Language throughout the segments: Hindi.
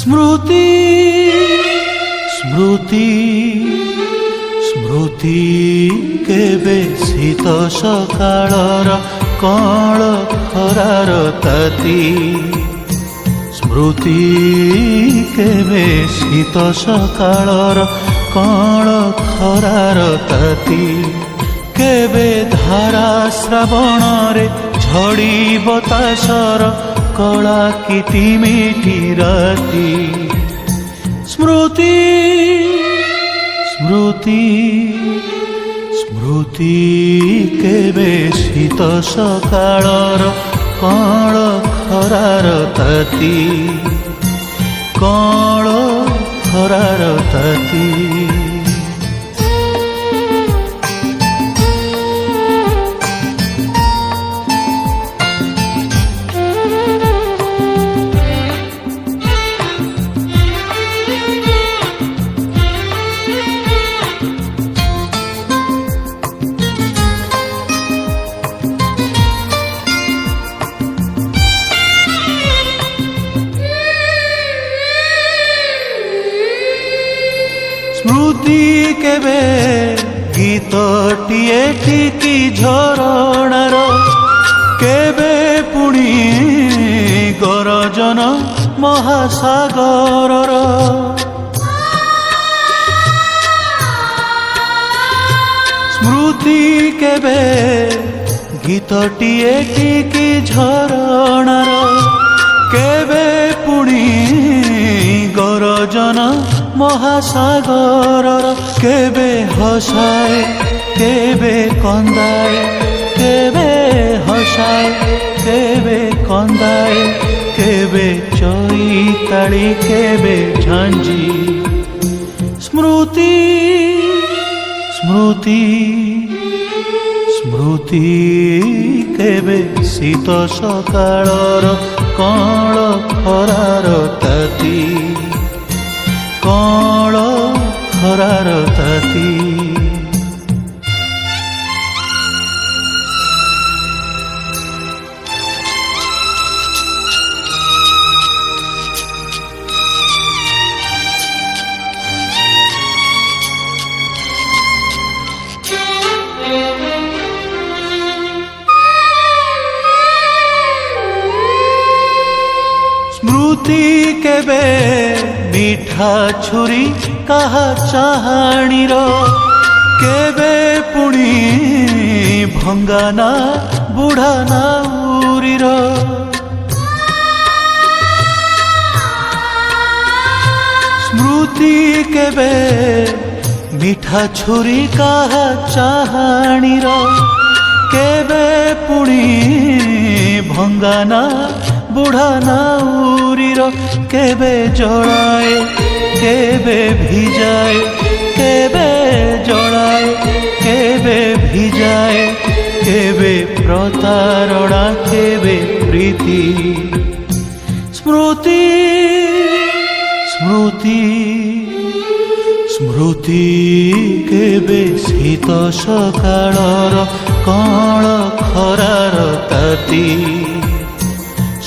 स्मृति स्मृति स्मृति केबे शीत सकाळर कळ खरार ताती स्मृति केबे शीत सकाळर कळ खरार ताती केबे धारा श्रावण रे झड़ी बतासर कला किटी मिठी राती स्मृति स्मृति स्मृति केबे शीत सकाळर कळ खरार ताती कळ खरार ताती स्मृति केबे गीतटिए ठिकी झरणार केबे पुणी गरजन महासागरर स्मृति केबे गीतटिए ठिकी झरणार केबे पुणी गरजन महासागर केबे हसाए केबे कंदाए केबे हसाए केबे कंदाए केबे चैताली केबे झांझी स्मृति स्मृति स्मृति केबे शीत सकाळर कळ खरार ताती कळ खरार ताती स्मृति केबे मीठा छुरी कहा चाहाणीर केबे पुणी भंगाना बुढ़ा नाउरीर स्मृति केबे मीठा छुरी कहा चाहाणीर केबे पुणी भंगाना बुढ़ा नाउरीर केबे जड़ाए केबे भिजाए केबे जड़ाए केबे भिजाए केबे प्रतारणा केबे प्रीति स्मृति स्मृति स्मृति केबे शीत सकाळर कळ खरार ताती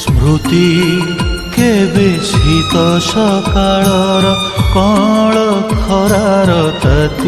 स्मृति केबे शीत सकाळर कळ खरार ताती।